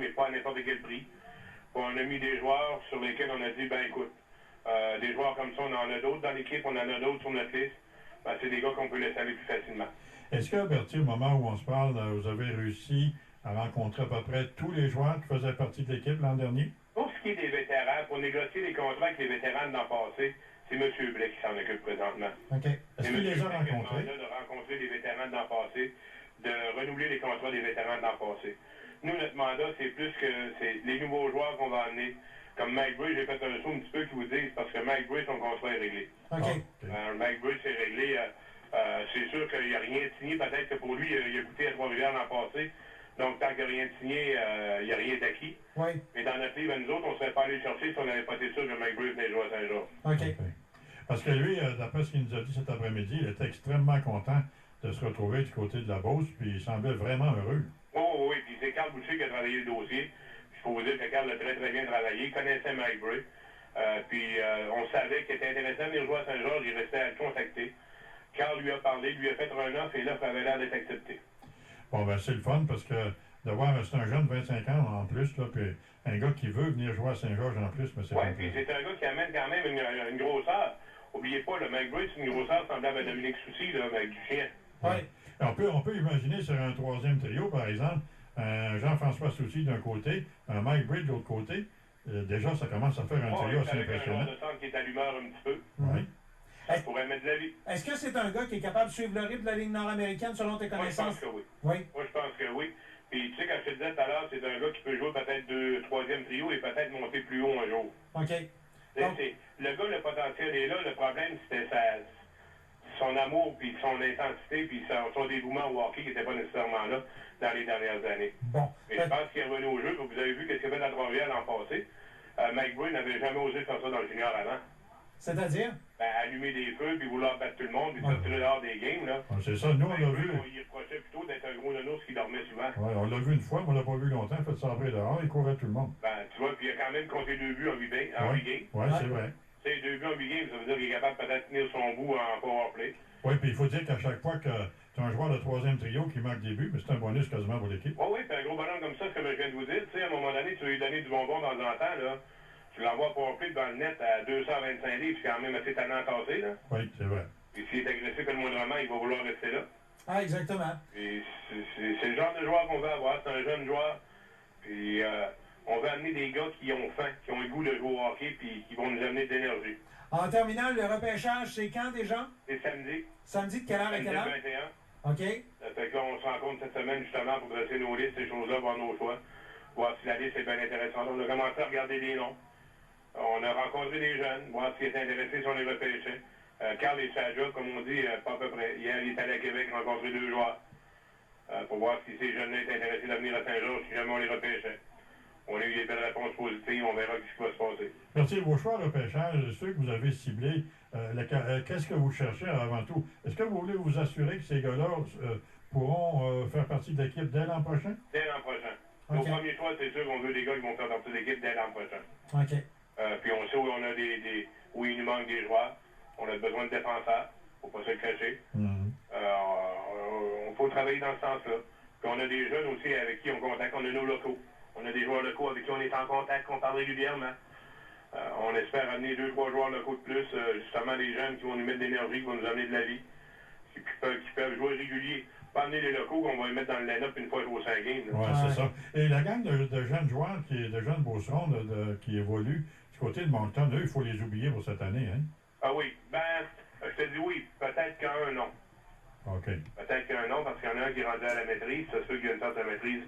mais pas à n'importe quel prix. Puis on a mis des joueurs sur lesquels on a dit, ben écoute, des joueurs comme ça, on en a d'autres dans l'équipe, on en a d'autres sur notre liste. Ben, c'est des gars qu'on peut laisser aller plus facilement. Est-ce que, Berthier, au moment où on se parle, vous avez réussi à rencontrer à peu près tous les joueurs qui faisaient partie de l'équipe l'an dernier? Pour ce qui est des vétérans, pour négocier les contrats avec les vétérans de l'an passé, c'est M. Blais qui s'en occupe présentement. OK. Est-ce qu'il les a rencontrés? De rencontrer les vétérans de l'an passé, de renouveler les contrats des vétérans de l'an passé. Nous, notre mandat, c'est plus que c'est les nouveaux joueurs qu'on va amener. Comme Mike Bruce, j'ai fait un saut un petit peu qui vous disent, parce que Mike Bruce, son contrat est réglé. OK. Mike Bruce est réglé. C'est sûr qu'il n'y a rien de signé. Peut-être que pour lui, il a goûté à Trois-Rivières l'an passé. Donc, tant qu'il n'y a rien de signé, il n'y a rien d'acquis. Oui. Mais dans notre livre, nous autres, on ne serait pas allé chercher si on n'avait pas été sûr que Mike Bruce venait jouer à Saint-Jean. OK. Parce que lui, d'après ce qu'il nous a dit cet après-midi, il était extrêmement content de se retrouver du côté de la Beauce, puis il semblait vraiment heureux. Oh oui, puis c'est Carl Boucher qui a travaillé le dossier. Il faut vous dire que Carl a très très bien travaillé. Il connaissait Mike Bruce. Puis on savait qu'il était intéressant de venir jouer à Saint-Georges. Il restait à le contacter. Carl lui a parlé, lui a fait un offre et l'offre avait l'air d'être acceptée. Bon, ben c'est le fun parce que de voir, c'est un jeune de 25 ans en plus, là, puis un gars qui veut venir jouer à Saint-Georges en plus, mais c'est oui, puis c'est un gars qui amène quand même une grosseur. Oubliez pas, le Mike Bruce, c'est une grosseur semblable à Dominique Soucy, là, avec du chien. Oui. On peut imaginer sur un troisième trio, par exemple, un Jean-François Soucy d'un côté, un Mike Bridge de l'autre côté. Déjà, ça commence à faire un trio assez impressionnant. Un genre de centre qui est à l'humeur un petit peu. Oui. Ça pourrait mettre de la vie. Est-ce que c'est un gars qui est capable de suivre le rythme de la Ligue nord-américaine selon tes connaissances? Moi, je pense que oui. Oui. Moi, je pense que oui. Puis, tu sais, quand je te disais tout à l'heure, c'est un gars qui peut jouer peut-être troisième trio et peut-être monter plus haut un jour. OK. Donc, le gars, le potentiel est là. Le problème, c'était son amour, puis son intensité, puis son dévouement au hockey qui n'était pas nécessairement là dans les dernières années. Bon. Mais je pense qu'il est revenu au jeu. Vous avez vu ce qu'il a fait dans Trois-Rivières l'an passé. Mike Bruce n'avait jamais osé faire ça dans le junior avant. C'est-à-dire? Ben, allumer des feux, puis vouloir battre tout le monde, puis sortir dehors des games, là. C'est ça, nous, on l'a vu. Il reprochait plutôt d'être un gros nonos qui dormait souvent. Oui, on l'a vu une fois, mais on l'a pas vu longtemps. Il a fait sabrer dehors, il courait tout le monde. Ben, tu vois, puis il a quand même compté 2 buts en 8 games. Oui, c'est vrai. Tu sais, 2 buts en 8 games, ça veut dire qu'il est capable peut-être de tenir son bout en powerplay. Oui, puis il faut dire qu'à chaque fois que tu as un joueur de troisième trio qui marque des buts, mais c'est un bonus quasiment pour l'équipe. Oui, puis un gros bonhomme comme ça, comme je viens de vous dire, tu sais, à un moment donné, tu veux lui donner du bonbon dans un temps, là. Tu l'envoies powerplay devant le net à 225 livres, c'est quand même assez talent tassé, là. Oui, c'est vrai. Puis s'il est agressif le moindrement, il va vouloir rester là. Ah, exactement. Puis c'est le genre de joueur qu'on veut avoir, c'est un jeune joueur. Puis on veut amener des gars qui ont faim, qui ont le goût de jouer au hockey, puis qui vont nous amener de l'énergie. En terminant, le repêchage, c'est quand déjà? C'est samedi. Samedi de quelle heure à quelle heure? 21. OK. Ça fait que là, on se rencontre cette semaine justement pour dresser nos listes, ces choses-là, voir nos choix. Voir si la liste est bien intéressante. On a commencé à regarder des noms. On a rencontré des jeunes, voir s'ils étaient intéressés si on les repêchait. Carl et Saja, comme on dit, pas à peu près. Hier, il est allé à Québec rencontrer 2 joueurs pour voir si ces jeunes-là étaient intéressés de venir à Saint-Georges si jamais on les repêchait. On a eu des belles réponses positives, on verra ce qui va se passer. Merci. Vos choix de repêchage, ceux que vous avez ciblés, qu'est-ce que vous cherchez avant tout? Est-ce que vous voulez vous assurer que ces gars-là pourront faire partie de l'équipe dès l'an prochain? Dès l'an prochain. Okay. Au premier choix, c'est sûr qu'on veut des gars qui vont faire partie de l'équipe dès l'an prochain. OK. Puis on sait où on a où il nous manque des joueurs. On a besoin de défenseurs. Faut pas se le cacher. On faut travailler dans ce sens-là. Puis on a des jeunes aussi avec qui on contacte. On a nos locaux. On a des joueurs locaux avec qui on est en contact, qu'on parle régulièrement. On espère amener 2-3 joueurs locaux de plus, justement des jeunes qui vont nous mettre de l'énergie, qui vont nous amener de la vie, qui peuvent jouer régulier. Pas amener les locaux qu'on va les mettre dans le line-up une fois au 5 games. Oui, c'est ça. Et la gang de jeunes joueurs, de jeunes beaucerons qui évoluent du côté de Moncton, eux, il faut les oublier pour cette année, hein? Ah oui. Ben, je te dis oui. Peut-être qu'un non. OK. Peut-être qu'un non, parce qu'il y en a un qui est rendu à la maîtrise. C'est sûr qu'il y a une sorte de maîtrise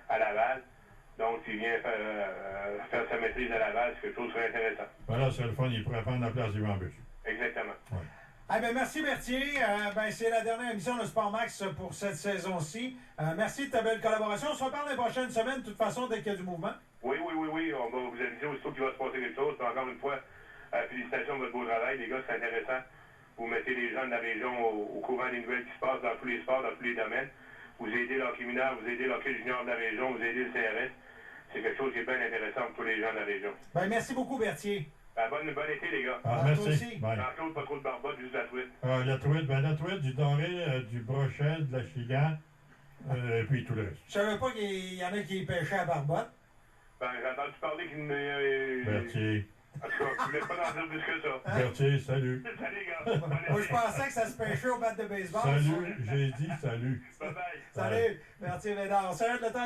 à Laval. Donc, s'il vient faire sa maîtrise à Laval, c'est quelque chose de très intéressant. Voilà, c'est le fun. Il pourrait prendre la place du Bus. Exactement. Ouais. Ah ben merci Berthier. C'est la dernière émission de Sport Max pour cette saison-ci. Merci de ta belle collaboration. On se reparle les prochaines semaines, de toute façon, dès qu'il y a du mouvement. Oui. On va vous aviser aussitôt qu'il va se passer quelque chose. Puis encore une fois, félicitations de votre beau travail. Les gars, c'est intéressant. Vous mettez les gens de la région au courant des nouvelles qui se passent dans tous les sports, dans tous les domaines. Vous aidez l'hockey mineur, vous aidez l'hockey junior de la région, vous aidez le CRS. C'est quelque chose qui est bien intéressant pour tous les gens de la région. Ben merci beaucoup Berthier. Bon été, les gars. Merci. Jean-Claude, pas trop de barbotte, juste la truite. La truite, du doré, du brochet, de la chigan, et puis tout le reste. Je savais pas qu'il y en a qui pêchaient à barbotte. Ben, j'ai entendu parler qu'il Berthier. En tout cas, je ne voulais pas en dire plus que ça. Berthier, salut. Salut, gars. Moi, je pensais que ça se pêchait au bat de baseball. Salut, j'ai dit salut. Bye bye. Salut, Berthier Bédard. On s'arrête le temps.